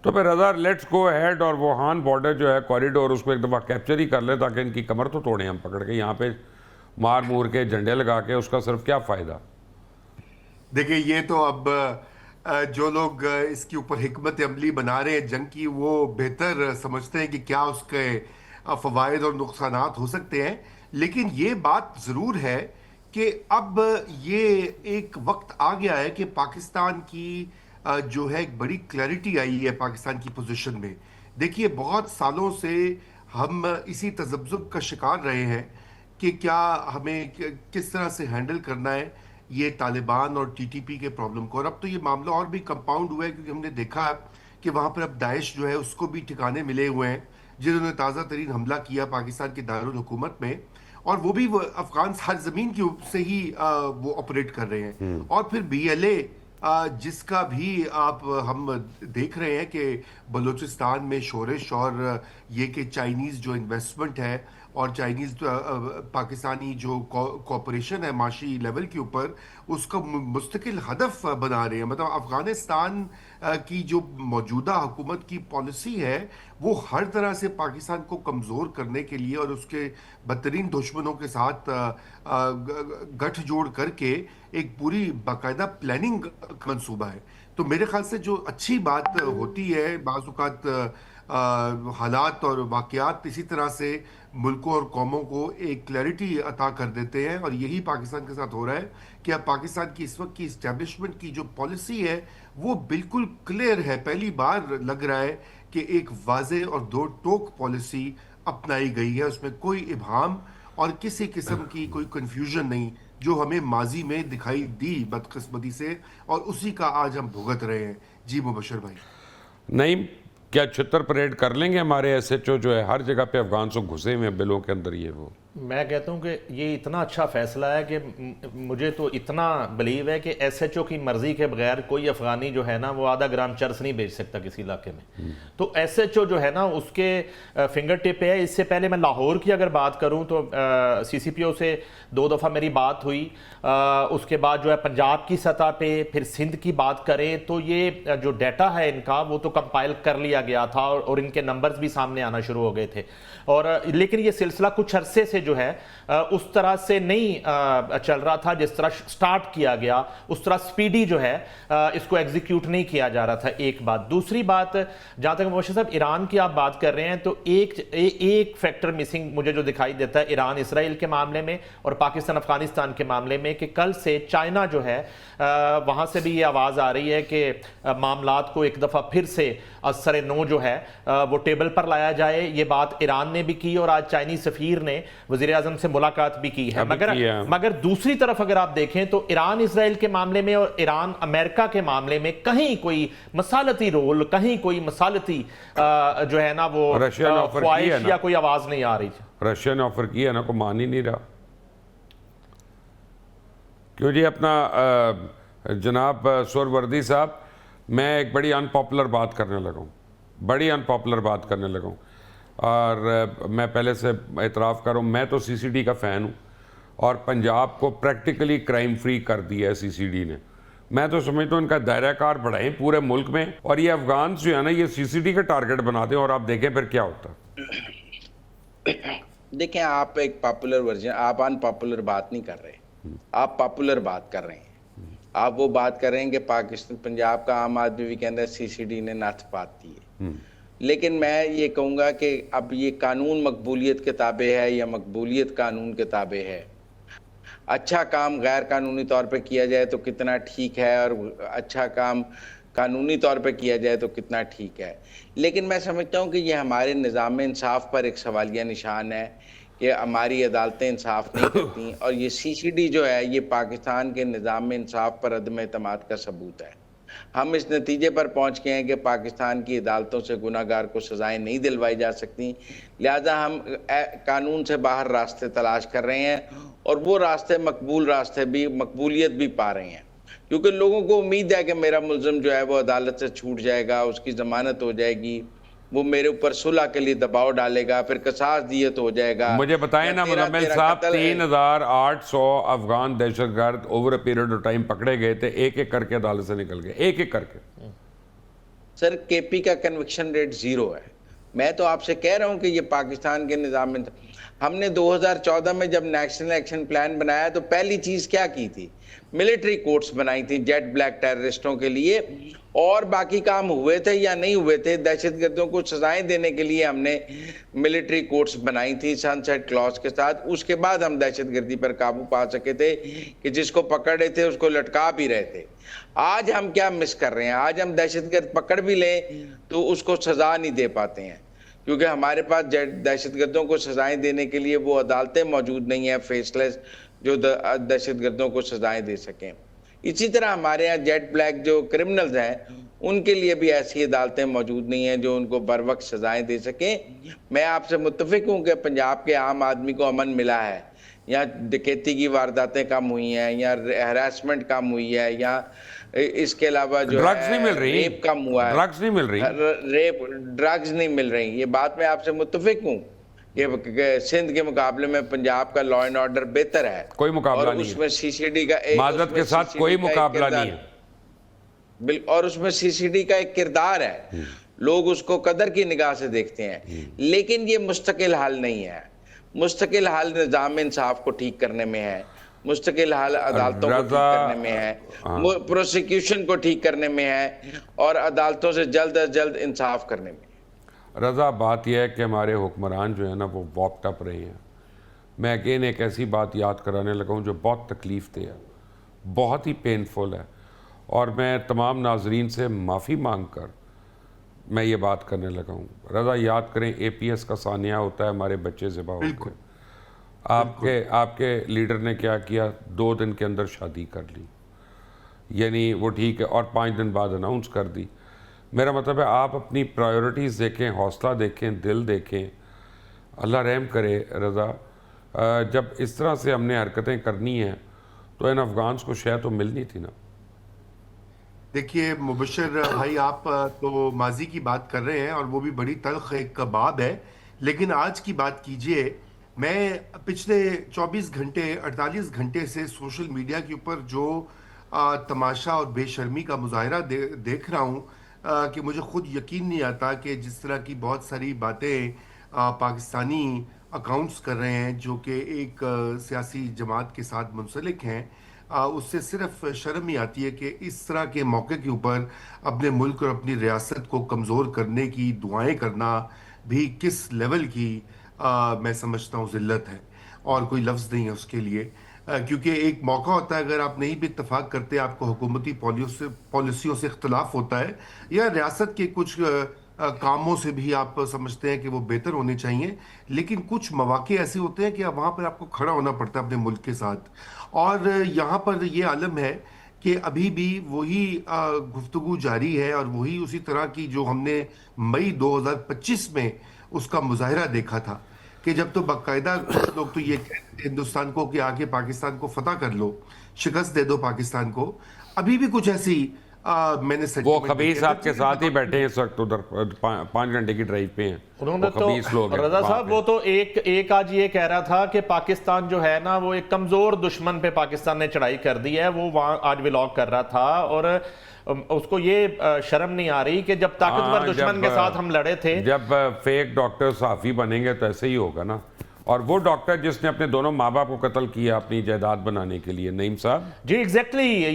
तो फिर रज़ा let's go ahead और वो हान बॉर्डर जो है कॉरिडोर उसको एक दफ़ा कैप्चर ही कर ले ताकि इनकी कमर तो तोड़ें हम पकड़ के, यहाँ पे मार मूर के झंडे लगा के उसका सिर्फ क्या फ़ायदा। देखिए ये तो अब जो लोग इसके ऊपर हिकमत अमली बना रहे हैं जंग की, वो बेहतर समझते हैं कि क्या उसके फवायद और नुकसानात हो सकते हैं। लेकिन ये बात ज़रूर है कि अब ये एक वक्त आ गया है कि पाकिस्तान की जो है एक बड़ी क्लैरिटी आई है पाकिस्तान की पोजीशन में। देखिए बहुत सालों से हम इसी तजब्जुब का शिकार रहे हैं कि क्या हमें किस तरह से हैंडल करना है ये तालिबान और टीटीपी के प्रॉब्लम को। और अब तो ये मामला और भी कंपाउंड हुआ है क्योंकि हमने देखा है कि वहाँ पर अब दाइश जो है उसको भी ठिकाने मिले हुए हैं, जिन्होंने ताज़ा तरीन हमला किया पाकिस्तान के दारुल हुकूमत में। और वो अफगान सरजमीन की से ही वो ऑपरेट कर रहे हैं। और फिर बीएलए जिसका भी आप हम देख रहे हैं कि बलूचिस्तान में शोरश और ये कि चाइनीज़ जो इन्वेस्टमेंट है और चाइनीज़ पाकिस्तानी जो कॉपरेशन है माशी लेवल के ऊपर, उसका मुस्तकिल हदफ बना रहे हैं। मतलब अफ़गानिस्तान की जो मौजूदा हुकूमत की पॉलिसी है वो हर तरह से पाकिस्तान को कमज़ोर करने के लिए और उसके बदतरीन दुश्मनों के साथ गठजोड़ करके एक पूरी बाकायदा प्लानिंग का मंसूबा है। तो मेरे ख्याल से जो अच्छी बात होती है बाज़ औक़ात हालात और वाक़यात इसी तरह से मुल्कों और कौमों को एक क्लैरिटी अता कर देते हैं, और यही पाकिस्तान के साथ हो रहा है कि अब पाकिस्तान की इस वक्त की इस्टेब्लिशमेंट की जो पॉलिसी है वो बिल्कुल क्लियर है। पहली बार लग रहा है कि एक वाज़े और दो टोक पॉलिसी अपनाई गई है, उसमें कोई इबहम और किसी किस्म की कोई कन्फ्यूजन नहीं, जो हमें माजी में दिखाई दी बदकिस्मती से, और उसी का आज हम भुगत रहे हैं। जी मुबशर भाई। नहीं, क्या छितर परेड कर लेंगे हमारे एसएचओ जो है हर जगह पे अफगान से घुसे हुए हैं बिलों के अंदर, ये वो। मैं कहता हूँ कि ये इतना अच्छा फैसला है कि मुझे तो इतना बिलीव है कि एसएचओ की मर्जी के बगैर कोई अफगानी जो है ना वो आधा ग्राम चर्स नहीं बेच सकता किसी इलाके में। तो एसएचओ जो है ना उसके फिंगर टिप है। इससे पहले मैं लाहौर की अगर बात करूँ तो सीसीपीओ से 2 दफ़ा मेरी बात हुई। उसके बाद जो है पंजाब की सतह पे, फिर सिंध की बात करें तो ये जो डाटा है इनका वो तो कंपाइल कर लिया गया था और इनके नंबर्स भी सामने आना शुरू हो गए थे। और लेकिन ये सिलसिला कुछ अरसे से जो है उस तरह से नहीं चल रहा था जिस तरह स्टार्ट किया गया, उस तरह स्पीडी जो है इसको एग्जीक्यूट नहीं किया जा रहा था। एक बात। दूसरी बात, जहां तक मुबशर साहब ईरान की आप बात कर रहे हैं तो एक फैक्टर मिसिंग मुझे जो दिखाई देता है ईरान इसराइल के मामले में और पाकिस्तान अफगानिस्तान के मामले में, कि कल से चाइना जो है वहां से भी ये आवाज आ रही है कि मामलात को एक दफा फिर से असर नो जो है वो टेबल पर लाया जाए। ये बात ईरान ने भी की और आज चाइनीज सफीर ने वजीर आजम से मुलाकात भी की है। मगर दूसरी तरफ अगर आप देखें तो ईरान इसराइल के मामले में और ईरान अमेरिका के मामले में कहीं कोई मसालती रोल, कहीं कोई मसालती जो है ना वो ख्वाहिश या कोई आवाज नहीं आ रही। रशिया ने ऑफर किया ना, को मान ही नहीं रहा। क्यों जी अपना जनाब सुरवर्दी साहब, मैं एक बड़ी अनपॉपुलर बात करने लगा हूँ, बड़ी अनपॉपुलर बात करने लगा हूँ। और मैं पहले से एतराफ़ कर रहा हूँ, मैं तो सीसीडी का फ़ैन हूँ और पंजाब को प्रैक्टिकली क्राइम फ्री कर दिया है सीसीडी ने। मैं तो समझता हूँ इनका दायरा कार बढ़ाएं पूरे मुल्क में, और ये अफगान जो है ना ये सीसीडी का टारगेट बना दें और आप देखें फिर क्या होता है। देखें, आप एक पॉपुलर वर्जन, आप अनपॉपुलर बात नहीं कर रहे, आप पॉपुलर बात कर रहे हैं। आप वो बात कर रहे हैं कि पाकिस्तान पंजाब का आम आदमी भी कहता है सीसीडी ने नथ पात दी है। लेकिन मैं ये कहूँगा कि अब ये कानून मकबूलियत के ताबे है या मकबूलियत कानून के ताबे है। अच्छा काम गैर कानूनी तौर पे किया जाए तो कितना ठीक है, और अच्छा काम कानूनी तौर पे किया जाए तो कितना ठीक है। लेकिन मैं समझता हूँ कि ये हमारे निज़ाम इंसाफ पर एक सवालिया निशान है कि हमारी अदालतें इंसाफ नहीं करती, और ये सीसीडी जो है ये पाकिस्तान के निज़ाम इंसाफ पर अदम एतमाद का सबूत है। हम इस नतीजे पर पहुंच गए हैं कि पाकिस्तान की अदालतों से गुनाहगार को सजाएं नहीं दिलवाई जा सकती, लिहाजा हम कानून से बाहर रास्ते तलाश कर रहे हैं, और वो रास्ते मकबूल रास्ते भी, मकबूलियत भी पा रहे हैं, क्योंकि लोगों को उम्मीद है कि मेरा मुल्ज़िम जो है वो अदालत से छूट जाएगा, उसकी ज़मानत हो जाएगी, वो मेरे ऊपर सुलह के लिए दबाव डालेगा, फिर कसास दिए तो हो जाएगा। मुझे बताएं ना मुजम्मिल साहब, 3800 अफगान दहशतगर्द over a period of time पकड़े गए थे, एक एक करके अदालत से निकल गए, एक एक करके। सर केपी का कन्विक्शन रेट 0 है। मैं तो आपसे कह रहा हूं कि ये पाकिस्तान के निज़ाम में हमने 2014 में जब नेशनल एक्शन प्लान बनाया तो पहली चीज क्या की थी, मिलिट्री कोर्ट्स बनाई थी जेट ब्लैक टेररिस्टों के लिए, और बाकी काम हुए थे या नहीं हुए थे, दहशतगर्दों को सजाएं देने के लिए हमने मिलिट्री कोर्ट्स बनाई थी सनसेट क्लॉज के साथ। उसके बाद हम दहशतगर्दी पर काबू पा सके थे कि जिसको पकड़ रहे थे उसको लटका भी रहे थे। आज हम क्या मिस कर रहे हैं, आज हम दहशतगर्द पकड़ भी लें तो उसको सजा नहीं दे पाते हैं, क्योंकि हमारे पास दहशतगर्दों को सजाएं देने के लिए वो अदालतें मौजूद नहीं है फेसलेस, जो दहशतगर्दों को सजाएं दे सकें। इसी तरह हमारे यहाँ जेट ब्लैक जो क्रिमिनल्स हैं उनके लिए भी ऐसी अदालतें मौजूद नहीं हैं जो उनको बर वक्त सजाएं दे सकें। मैं आपसे मुत्तफिक हूँ कि पंजाब के आम आदमी को अमन मिला है, यहाँ डकैती की वारदातें कम हुई हैं, यहाँ हैरेसमेंट कम हुई है, यहाँ इसके अलावा जो ड्रग्स नहीं मिल रही, रेप कम हुआ है, ड्रग्स नहीं मिल रही, ड्रग्स नहीं मिल रही। ये बात मैं आपसे मुत्तफिक हूँ कि सिंध के मुकाबले में पंजाब का लॉ एंड ऑर्डर बेहतर है, कोई मुकाबला और नहीं है। उसमें सीसीडी का माजरत के साथ कोई मुकाबला नहीं है, और उसमें सीसीडी का एक किरदार है, लोग उसको कदर की निगाह से देखते हैं। लेकिन ये मुस्तकिल हल नहीं है, मुस्तकिल हल निज़ाम इंसाफ को ठीक करने में है, मुस्तकिल हल अदालतों को ठीक करने में है, प्रोसिक्यूशन को ठीक करने में है, और अदालतों से जल्द अज जल्द इंसाफ करने में। रज़ा, बात यह है कि हमारे हुक्मरान जो है ना वो वॉकड अप रहे हैं। मैं अगेन एक ऐसी बात याद कराने लगा हूँ जो बहुत तकलीफ दे है, बहुत ही पेनफुल है, और मैं तमाम नाजरीन से माफ़ी मांग कर मैं ये बात करने लगा हूँ। रज़ा, याद करें APS का सानिया होता है, हमारे बच्चे ज़िबा होते हैं, आपके लीडर ने क्या किया, 2 दिन के अंदर शादी कर ली, यानी वो ठीक है, और 5 दिन बाद अनाउंस कर दी। मेरा मतलब है आप अपनी प्रायोरिटीज़ देखें, हौसला देखें, दिल देखें, अल्लाह रहम करे। रज़ा, जब इस तरह से हमने हरकतें करनी हैं तो इन अफ़गान्स को शय तो मिलनी थी ना। देखिए मुबशर भाई, आप तो माजी की बात कर रहे हैं और वो भी बड़ी तल्ख एक बाब है, लेकिन आज की बात कीजिए। मैं पिछले 24 घंटे 48 घंटे से सोशल मीडिया के ऊपर जो तमाशा और बेशर्मी का मुजाहरा देख रहा हूँ कि मुझे खुद यकीन नहीं आता कि जिस तरह की बहुत सारी बातें पाकिस्तानी अकाउंट्स कर रहे हैं जो कि एक सियासी जमात के साथ मुंसलिक हैं, उससे सिर्फ शर्म ही आती है कि इस तरह के मौके के ऊपर अपने मुल्क और अपनी रियासत को कमज़ोर करने की दुआएं करना भी किस लेवल की मैं समझता हूँ ज़िल्लत है, और कोई लफ्ज़ नहीं है उसके लिए। क्योंकि एक मौका होता है, अगर आप नहीं भी इत्तेफाक करते, आपको हुकूमती पॉलिसियों से इख्तलाफ होता है या रियासत के कुछ कामों से भी आप समझते हैं कि वो बेहतर होने चाहिए, लेकिन कुछ मौके ऐसे होते हैं कि वहाँ पर आपको खड़ा होना पड़ता है अपने मुल्क के साथ। और यहाँ पर ये आलम है कि अभी भी वही गुफ्तगू जारी है और वही उसी तरह की जो हमने मई 2025 में उसका मुजाहरा देखा था, कि जब तो बाकायदा कुछ लोग तो ये कहते हिंदुस्तान को कि आके पाकिस्तान को फतह कर लो, शिकस्त दे दो पाकिस्तान को। अभी भी कुछ ऐसी मैंने वो खबीस आपके साथ ही बैठे हैं इस वक्त, उधर 5 घंटे की ड्राइव पे हैं उन्होंने वो खबीस लोग हैं रजा वहाँ साहब, पे। वो तो एक आज ये कह रहा था कि पाकिस्तान जो है ना वो एक कमजोर दुश्मन पे पाकिस्तान ने चढ़ाई कर दी है, वो वहां आज व्लॉग कर रहा था, और उसको ये शर्म नहीं आ रही कि जब ताकतवर दुश्मन के साथ हम लड़े थे। जब फेक डॉक्टर साफी बनेंगे तो ऐसे ही होगा ना। और वो डॉक्टर जिसने अपने दोनों माँ बाप को कत्ल किया अपनी जायदाद बनाने के लिए, नईम साहब, जी एग्जैक्टली, ये